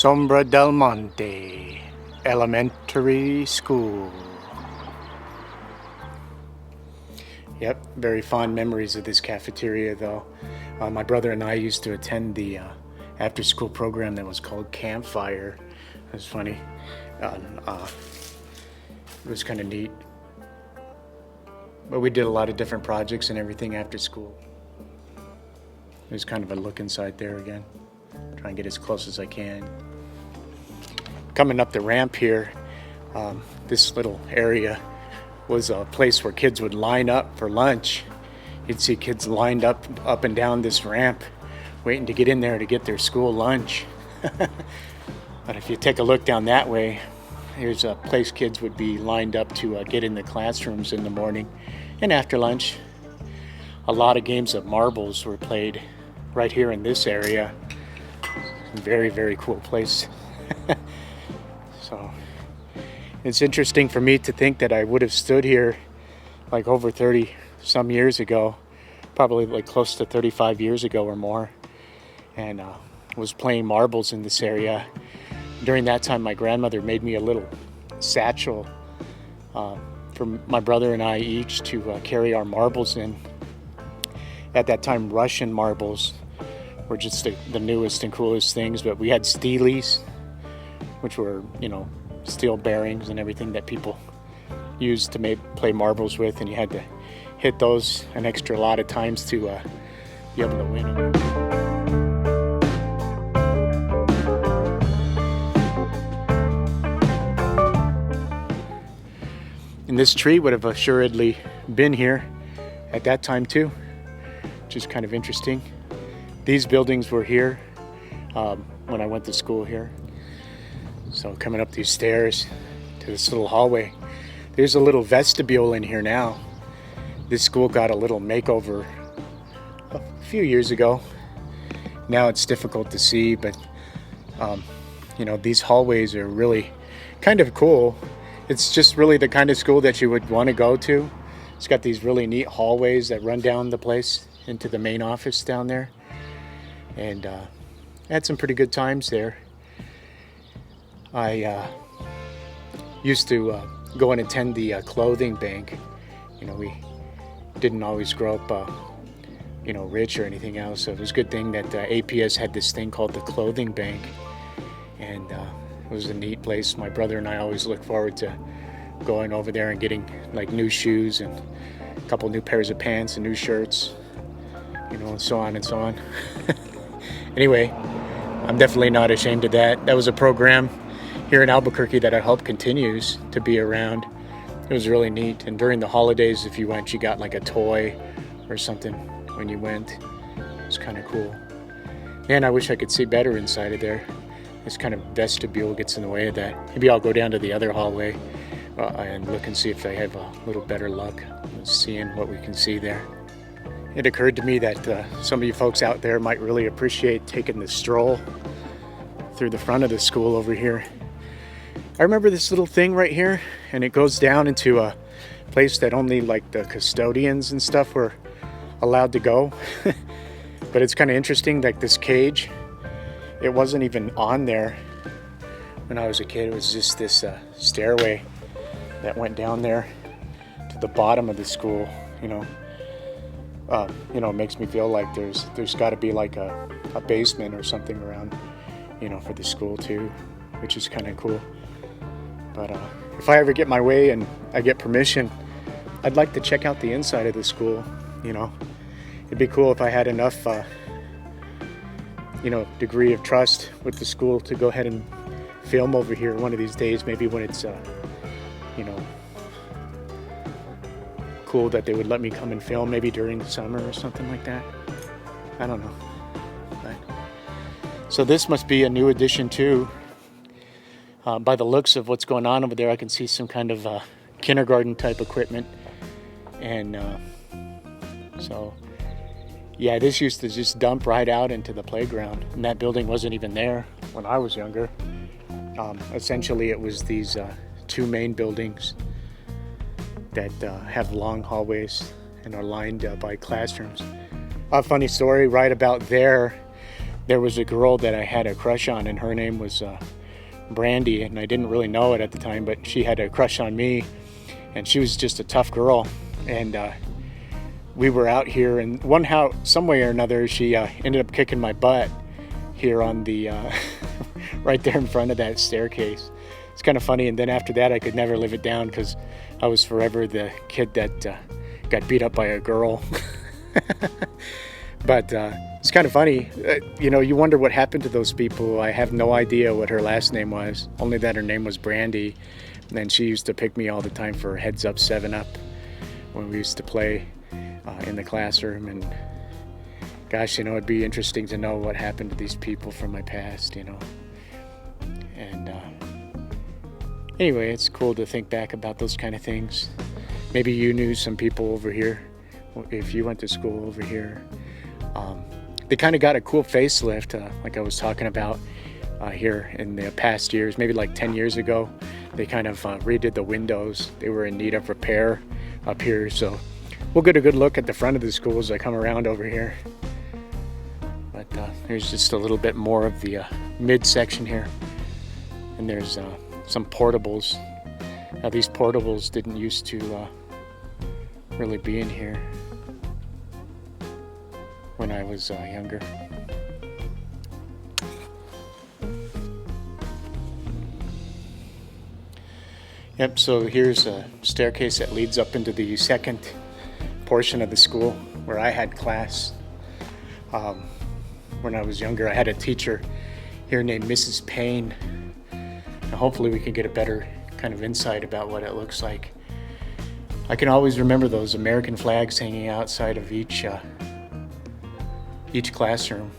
Sombra Del Monte Elementary School. Yep, very fond memories of this cafeteria though. My brother and I used to attend the after-school program that was called Campfire. It was funny. It was kind of neat. But we did a lot of different projects and everything after school. There's kind of a look inside there again. Try and get as close as I can. Coming up the ramp here, this little area was a place where kids would line up for lunch. You'd see kids lined up and down this ramp, waiting to get in there to get their school lunch. But if you take a look down that way, here's a place kids would be lined up to get in the classrooms in the morning and after lunch. A lot of games of marbles were played right here in this area. Very, very cool place. So it's interesting for me to think that I would have stood here like over 30 some years ago, probably like close to 35 years ago or more, and was playing marbles in this area. During that time, my grandmother made me a little satchel for my brother and I each to carry our marbles in. At that time, Russian marbles were just the newest and coolest things, but we had steelies, which were, steel bearings and everything that people used to play marbles with, and you had to hit those an extra lot of times to be able to win them. And this tree would have assuredly been here at that time too, which is kind of interesting. These buildings were here when I went to school here. So coming up these stairs to this little hallway, there's a little vestibule in here now. This school got a little makeover a few years ago. Now it's difficult to see, but these hallways are really kind of cool. It's just really the kind of school that you would want to go to. It's got these really neat hallways that run down the place into the main office down there. And had some pretty good times there. I used to go and attend the clothing bank. We didn't always grow up, rich or anything else. So it was a good thing that APS had this thing called the clothing bank. And it was a neat place. My brother and I always look forward to going over there and getting like new shoes and a couple new pairs of pants and new shirts, and so on and so on. Anyway, I'm definitely not ashamed of that. That was a program here in Albuquerque that I hope continues to be around. It was really neat. And during the holidays, if you went, you got like a toy or something when you went. It was kind of cool. Man, I wish I could see better inside of there. This kind of vestibule gets in the way of that. Maybe I'll go down to the other hallway and look and see if I have a little better luck seeing what we can see there. It occurred to me that some of you folks out there might really appreciate taking the stroll through the front of the school over here. I remember this little thing right here, and it goes down into a place that only like the custodians and stuff were allowed to go. But it's kind of interesting, like this cage, it wasn't even on there when I was a kid. It was just this stairway that went down there to the bottom of the school. It makes me feel like there's got to be like a basement or something around, for the school too, which is kind of cool. But if I ever get my way and I get permission, I'd like to check out the inside of the school. It'd be cool if I had enough, degree of trust with the school to go ahead and film over here one of these days, maybe when it's, cool that they would let me come and film, maybe during the summer or something like that. I don't know. But, so this must be a new addition too. By the looks of what's going on over there, I can see some kind of kindergarten type equipment. And so, yeah, this used to just dump right out into the playground. And that building wasn't even there when I was younger. Essentially, it was these two main buildings that have long hallways and are lined by classrooms. A funny story, right about there there was a girl that I had a crush on, and her name was Brandy, and I didn't really know it at the time, but she had a crush on me, and she was just a tough girl. And we were out here, and some way or another, she ended up kicking my butt here on the right there in front of that staircase. It's kind of funny. And then after that, I could never live it down because I was forever the kid that got beat up by a girl. But it's kind of funny. You know, you wonder what happened to those people. I have no idea what her last name was, only that her name was Brandy. And she used to pick me all the time for Heads Up 7-Up when we used to play in the classroom. And gosh, you know, it'd be interesting to know what happened to these people from my past, you know. And anyway, it's cool to think back about those kind of things. Maybe you knew some people over here, if you went to school over here. They kind of got a cool facelift, like I was talking about here in the past years, maybe like 10 years ago. They kind of redid the windows. They were in need of repair up here, so we'll get a good look at the front of the school as I come around over here. But there's just a little bit more of the midsection here, and there's some portables. Now these portables didn't used to really be in here when I was younger. Yep, so here's a staircase that leads up into the second portion of the school where I had class. When I was younger, I had a teacher here named Mrs. Payne. Now hopefully we can get a better kind of insight about what it looks like. I can always remember those American flags hanging outside of each classroom.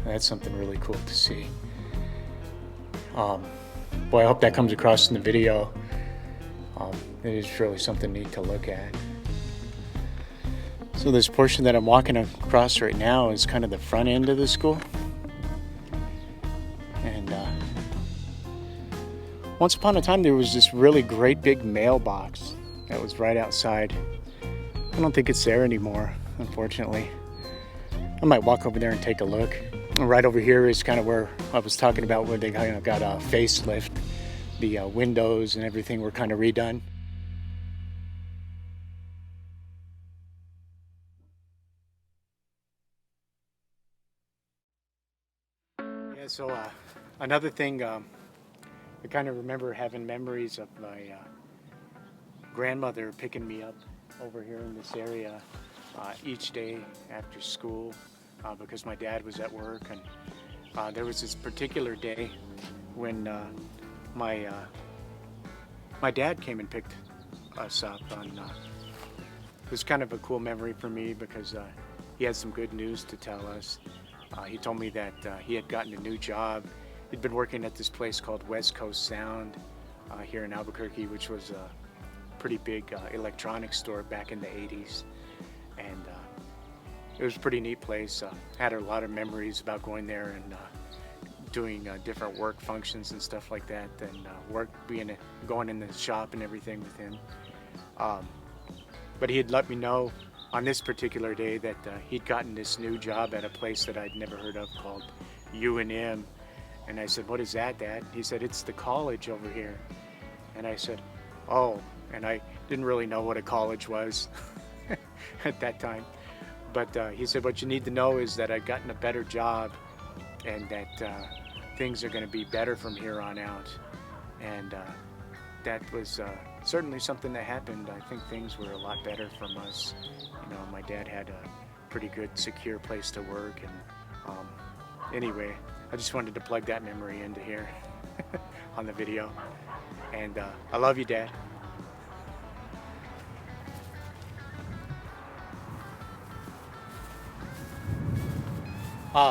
That's something really cool to see. Boy, I hope that comes across in the video. It is really something neat to look at. So this portion that I'm walking across right now is kind of the front end of the school. And once upon a time there was this really great big mailbox that was right outside. I don't think it's there anymore, unfortunately. I might walk over there and take a look. Right over here is kind of where I was talking about, where they kind of got a facelift. The windows and everything were kind of redone. Yeah, so another thing, I kind of remember having memories of my grandmother picking me up over here in this area each day after school because my dad was at work. And there was this particular day when my dad came and picked us up. It was kind of a cool memory for me because he had some good news to tell us. He told me that he had gotten a new job. He'd been working at this place called West Coast Sound here in Albuquerque, which was a pretty big electronics store back in the 80s. And it was a pretty neat place. Had a lot of memories about going there and doing different work functions and stuff like that, and going in the shop and everything with him. But he had let me know on this particular day that he'd gotten this new job at a place that I'd never heard of called U&M. And I said, "What is that, Dad?" He said, "It's the college over here." And I said, "Oh," and I didn't really know what a college was at that time. But he said, "What you need to know is that I've gotten a better job and that things are going to be better from here on out." And that was certainly something that happened. I think things were a lot better from us. You know, my dad had a pretty good, secure place to work. And anyway, I just wanted to plug that memory into here on the video. And I love you, Dad.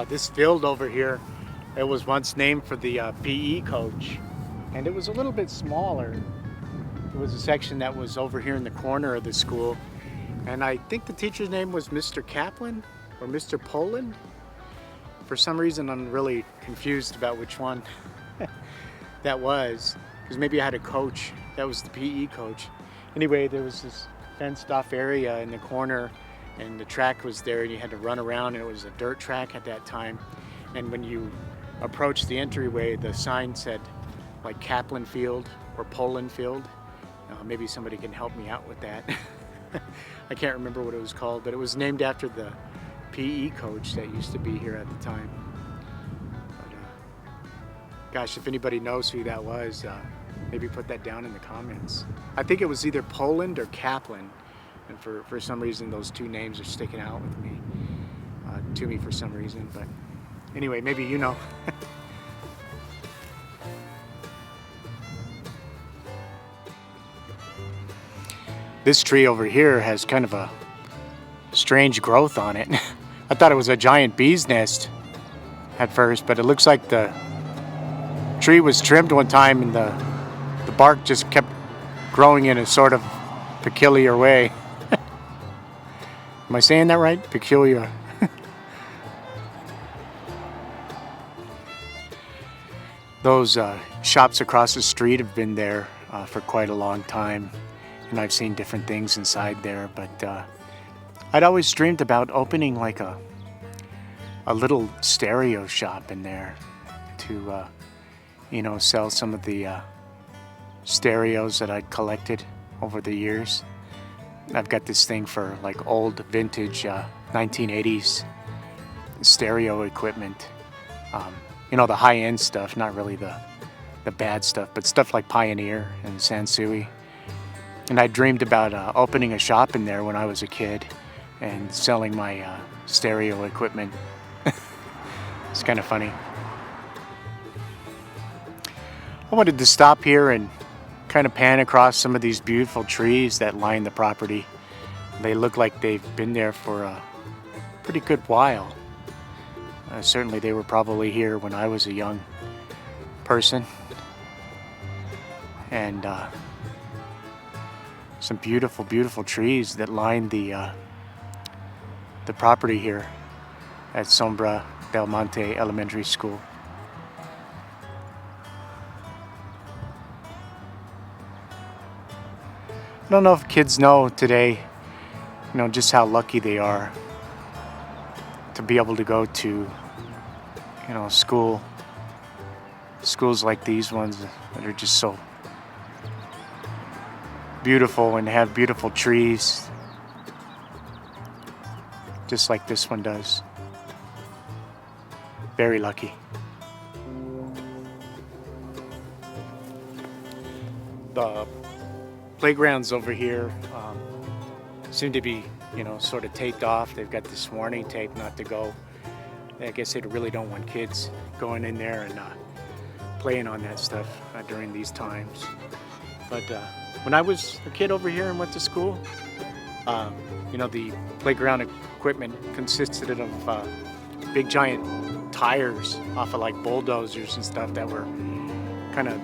This field over here, it was once named for the PE coach, and it was a little bit smaller. It was a section that was over here in the corner of the school, and I think the teacher's name was Mr. Kaplan or Mr. Poland. For some reason, I'm really confused about which one that was, because maybe I had a coach that was the PE coach. Anyway, there was this fenced off area in the corner, and the track was there, and you had to run around, and it was a dirt track at that time. and when you approached the entryway, the sign said like Kaplan Field or Poland Field. Maybe somebody can help me out with that. I can't remember what it was called, but it was named after the PE coach that used to be here at the time. But, gosh, if anybody knows who that was, maybe put that down in the comments. I think it was either Poland or Kaplan, and for some reason those two names are sticking out with me, to me for some reason. But anyway, maybe you know. This tree over here has kind of a strange growth on it. I thought it was a giant bee's nest at first, but it looks like the tree was trimmed one time and the bark just kept growing in a sort of peculiar way. Am I saying that right? Peculiar. Those shops across the street have been there for quite a long time. And I've seen different things inside there, but I'd always dreamed about opening like a little stereo shop in there to, sell some of the stereos that I'd collected over the years. I've got this thing for like old vintage 1980s stereo equipment. The high-end stuff, not really the bad stuff, but stuff like Pioneer and Sansui. And I dreamed about opening a shop in there when I was a kid and selling my stereo equipment. It's kind of funny. I wanted to stop here and kind of pan across some of these beautiful trees that line the property. They look like they've been there for a pretty good while. Certainly they were probably here when I was a young person. And some beautiful, beautiful trees that line the property here at Sombra Del Monte Elementary School. I don't know if kids know today, just how lucky they are to be able to go to, schools like these ones that are just so beautiful and have beautiful trees, just like this one does. Very lucky. The playgrounds over here seem to be, sort of taped off. They've got this warning tape not to go. I guess they really don't want kids going in there and playing on that stuff during these times. But when I was a kid over here and went to school, the playground equipment consisted of big giant tires off of like bulldozers and stuff that were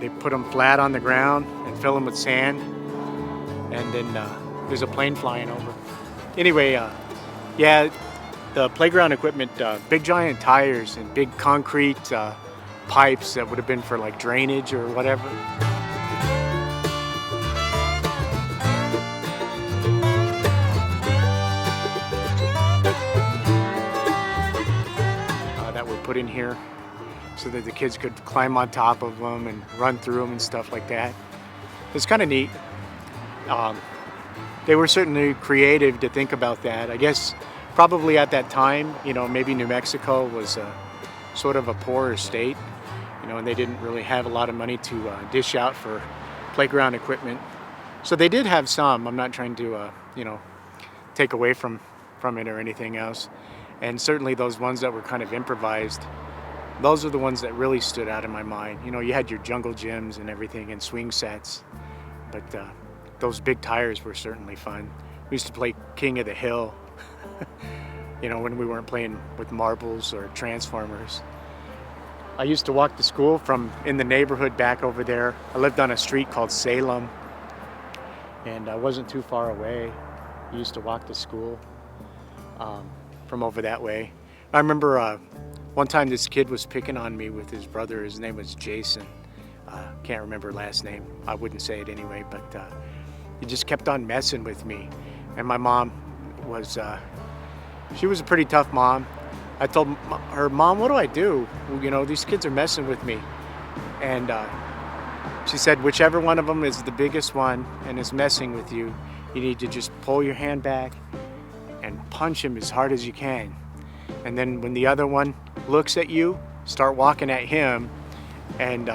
they put them flat on the ground and fill them with sand, and then there's a plane flying over. Anyway, the playground equipment, big giant tires and big concrete pipes that would have been for like drainage or whatever. That were put in here so that the kids could climb on top of them and run through them and stuff like that. It's kind of neat. They were certainly creative to think about that. I guess probably at that time, maybe New Mexico was sort of a poorer state, and they didn't really have a lot of money to dish out for playground equipment. So they did have some. I'm not trying to, take away from it or anything else. And certainly those ones that were kind of improvised, those are the ones that really stood out in my mind. You had your jungle gyms and everything and swing sets, but those big tires were certainly fun. We used to play King of the Hill, when we weren't playing with marbles or Transformers. I used to walk to school from in the neighborhood back over there. I lived on a street called Salem, and I wasn't too far away. I used to walk to school from over that way. I remember one time this kid was picking on me with his brother. His name was Jason. Can't remember last name. I wouldn't say it anyway, but he just kept on messing with me. And my mom was, she was a pretty tough mom. I told her, "Mom, what do I do? You know, these kids are messing with me." And she said, "Whichever one of them is the biggest one and is messing with you, you need to just pull your hand back and punch him as hard as you can. And then when the other one looks at you, start walking at him, and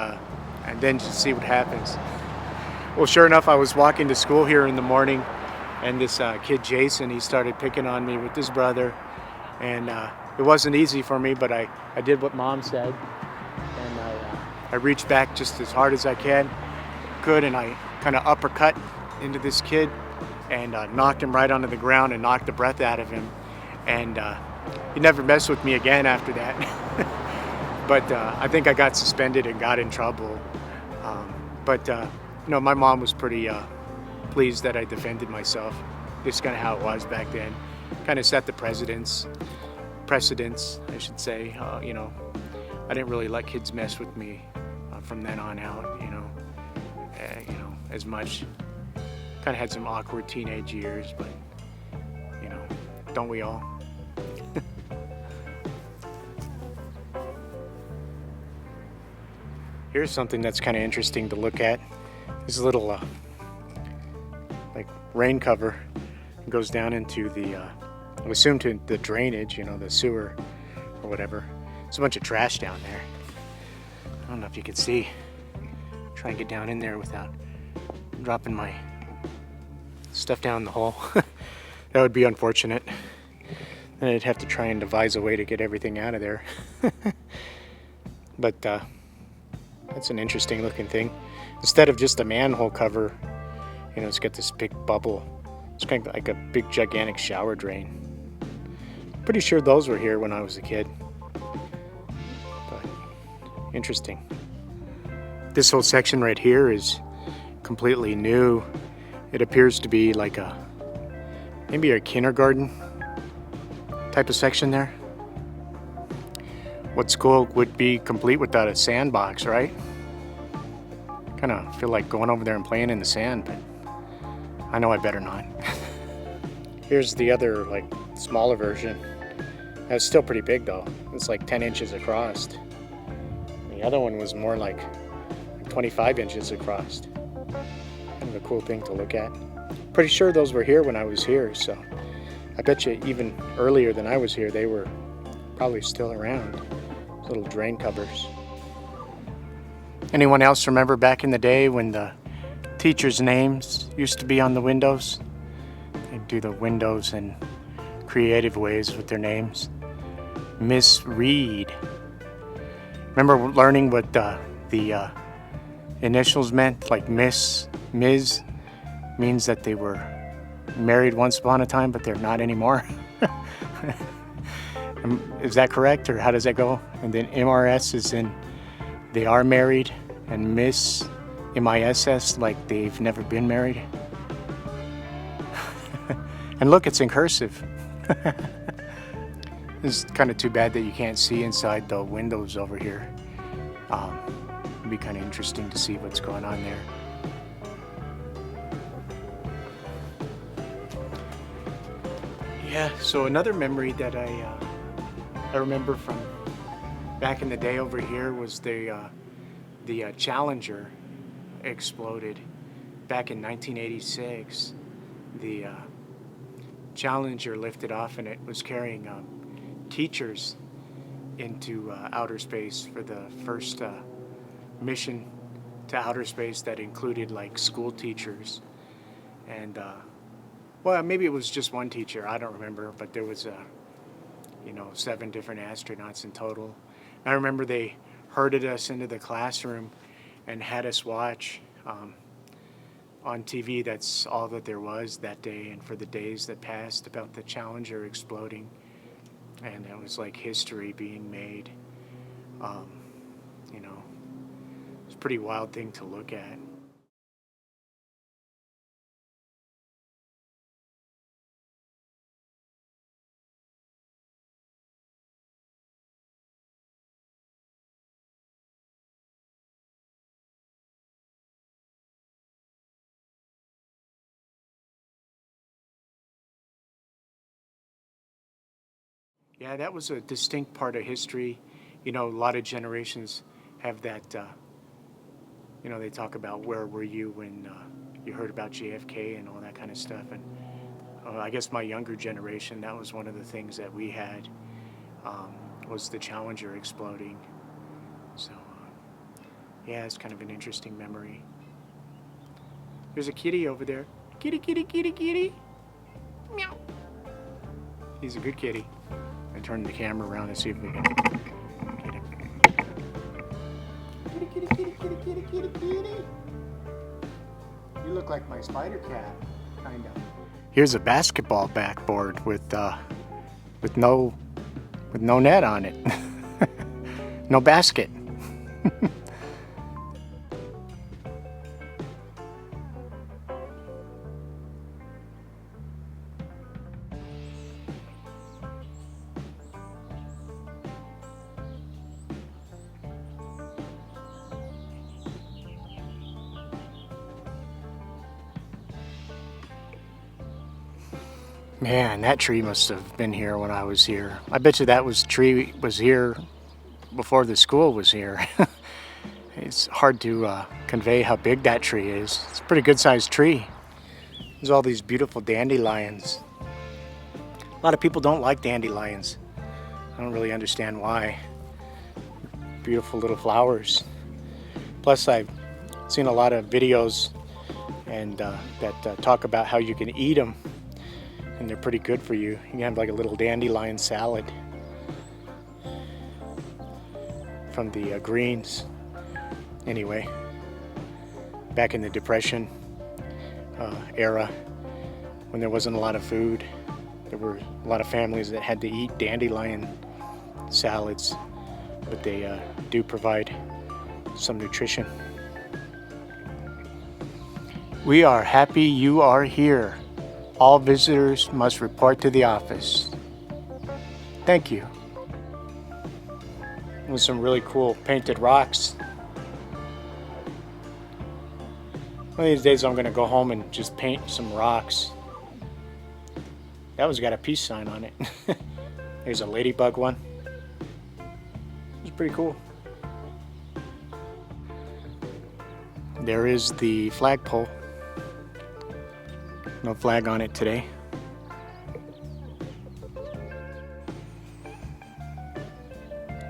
then just see what happens." Well, sure enough, I was walking to school here in the morning, and this kid Jason, he started picking on me with his brother, and it wasn't easy for me, but I did what Mom said, and I reached back just as hard as I could, and I kind of uppercut into this kid, and knocked him right onto the ground and knocked the breath out of him, and he never messed with me again after that. But I think I got suspended and got in trouble. But you know, my mom was pretty pleased that I defended myself. This is kind of how it was back then. Kind of set the precedence, I should say. You know, I didn't really let kids mess with me from then on out. You know, as much. Kind of had some awkward teenage years, but you know, don't we all? Here's something that's kind of interesting to look at. This little like rain cover goes down into the I assume to the drainage, you know, the sewer or whatever. There's a bunch of trash down there. I don't know if you can see. Try and get down in there without dropping my stuff down the hole. That would be unfortunate. Then I'd have to try and devise a way to get everything out of there. But that's an interesting looking thing. Instead of just a manhole cover, you know, it's got this big bubble. It's kind of like a big gigantic shower drain. Pretty sure those were here when I was a kid. But interesting. This whole section right here is completely new. It appears to be like maybe a kindergarten type of section there. What school would be complete without a sandbox, right? Kind of feel like going over there and playing in the sand, but I know I better not. Here's the other, like, smaller version. That's still pretty big though. It's like 10 inches across. The other one was more like 25 inches across. Kind of a cool thing to look at. Pretty sure those were here when I was here, so I bet you even earlier than I was here, they were probably still around. Little drain covers. Anyone else remember back in the day when the teachers' names used to be on the windows? They'd do the windows in creative ways with their names. Miss Reed. Remember learning what the initials meant? Like Miss, Ms. means that they were married once upon a time, but they're not anymore. Is that correct, or how does that go? And then MRS is in they are married, and Miss, MISS, like they've never been married. And look, it's in cursive. It's kind of too bad that you can't see inside the windows over here. It'd be kind of interesting to see what's going on there. Yeah, so another memory that I remember from back in the day over here was the Challenger exploded back in 1986. The Challenger lifted off, and it was carrying teachers into outer space for the first mission to outer space that included like school teachers. And well, maybe it was just one teacher, I don't remember, but there was 7 different astronauts in total. I remember they herded us into the classroom and had us watch on TV. That's all that there was that day and for the days that passed about the Challenger exploding. And it was like history being made. It's a pretty wild thing to look at. Yeah, that was a distinct part of history. You know, a lot of generations have that, you know, they talk about where were you when you heard about JFK and all that kind of stuff. And I guess my younger generation, that was one of the things that we had, um, was the Challenger exploding. So, yeah, it's kind of an interesting memory. There's a kitty over there. Kitty, kitty, kitty, kitty. Meow. He's a good kitty. I turn the camera around and see if we can get him. Kitty, kitty, kitty, kitty, kitty, kitty, kitty. You look like my spider cat, kind of. Here's a basketball backboard with no net on it. No basket. Man, that tree must have been here when I was here. I bet you that tree was here before the school was here. It's hard to convey how big that tree is. It's a pretty good sized tree. There's all these beautiful dandelions. A lot of people don't like dandelions. I don't really understand why. Beautiful little flowers. Plus, I've seen a lot of videos and that talk about how you can eat them, and they're pretty good for you. You can have like a little dandelion salad from the greens. Anyway, back in the Depression era, when there wasn't a lot of food, there were a lot of families that had to eat dandelion salads, but they do provide some nutrition. We are happy you are here. All visitors must report to the office. Thank you. With some really cool painted rocks. One of these days I'm going to go home and just paint some rocks. That one's got a peace sign on it. There's a ladybug one. It's pretty cool. There is the flagpole. No flag on it today.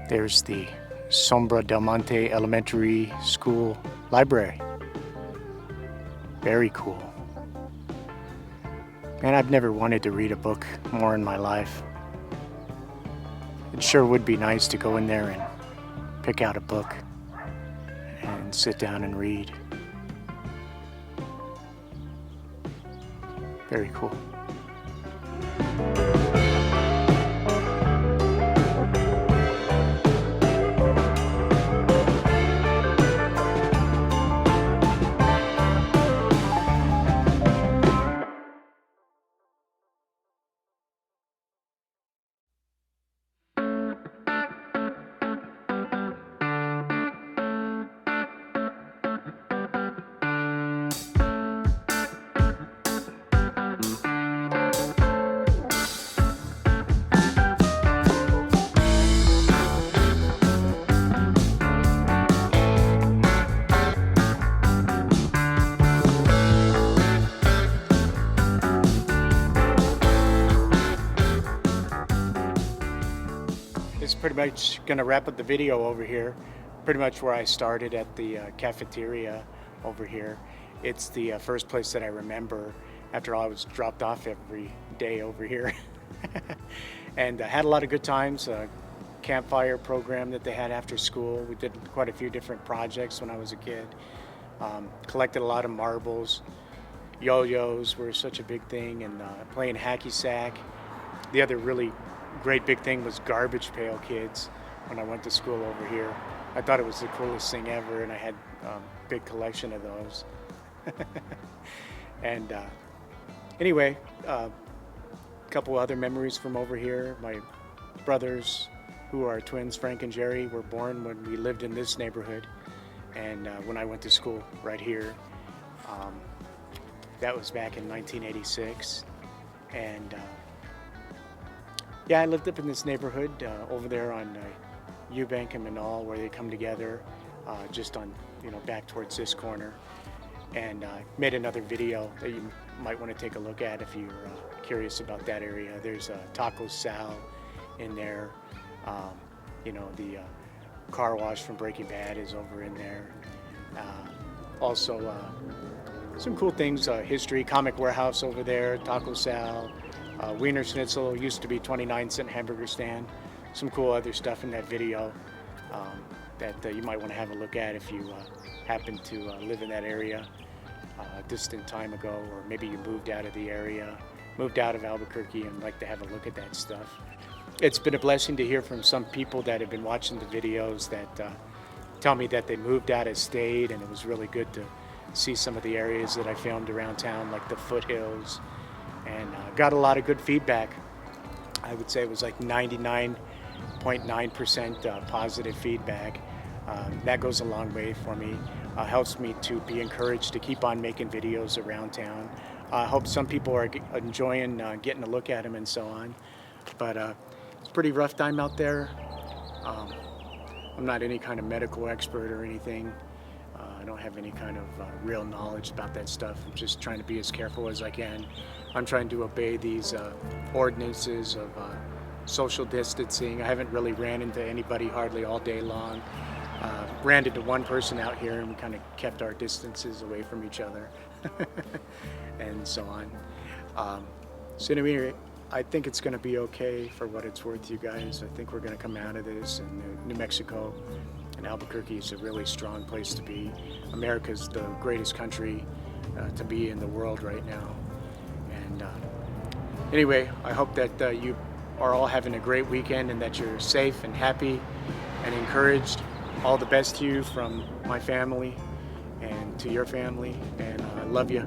There's the Sombra Del Monte Elementary School Library. Very cool. Man, I've never wanted to read a book more in my life. It sure would be nice to go in there and pick out a book and sit down and read. Very cool. It's pretty much going to wrap up the video over here. Pretty much where I started at the cafeteria over here. It's the first place that I remember after I was dropped off every day over here. And I had a lot of good times. Campfire program that they had after school. We did quite a few different projects when I was a kid. Collected a lot of marbles. Yo-yos were such a big thing, and playing hacky sack. The other really great big thing was garbage pail kids when I went to school over here. I thought it was the coolest thing ever, and I had a big collection of those. And anyway, a couple other memories from over here. My brothers, who are twins, Frank and Jerry, were born when we lived in this neighborhood, and when I went to school right here. That was back in 1986, and Yeah, I lived up in this neighborhood over there on Eubank and Manal, where they come together, just on, back towards this corner. And made another video that you might want to take a look at if you're curious about that area. There's Taco Sal in there. The car wash from Breaking Bad is over in there. Also, some cool things, history, Comic Warehouse over there, Taco Sal, Wiener Schnitzel, used to be 29-cent hamburger stand. Some cool other stuff in that video that you might want to have a look at if you happen to live in that area a distant time ago, or maybe you moved out of the area, moved out of Albuquerque and like to have a look at that stuff. It's been a blessing to hear from some people that have been watching the videos that tell me that they moved out of state, and it was really good to see some of the areas that I filmed around town, like the foothills, and got a lot of good feedback. I would say it was like 99.9% positive feedback. That goes a long way for me. Helps me to be encouraged to keep on making videos around town. I hope some people are enjoying getting a look at them and so on. But it's a pretty rough time out there. I'm not any kind of medical expert or anything. I don't have any kind of real knowledge about that stuff. I'm just trying to be as careful as I can. I'm trying to obey these ordinances of social distancing. I haven't really ran into anybody hardly all day long. Ran into one person out here, and we kind of kept our distances away from each other and so on. So anyway, I think it's going to be okay for what it's worth, you guys. I think we're going to come out of this, and New Mexico and Albuquerque is a really strong place to be. America's the greatest country to be in the world right now. And anyway, I hope that you are all having a great weekend and that you're safe and happy and encouraged. All the best to you from my family and to your family, and I love you.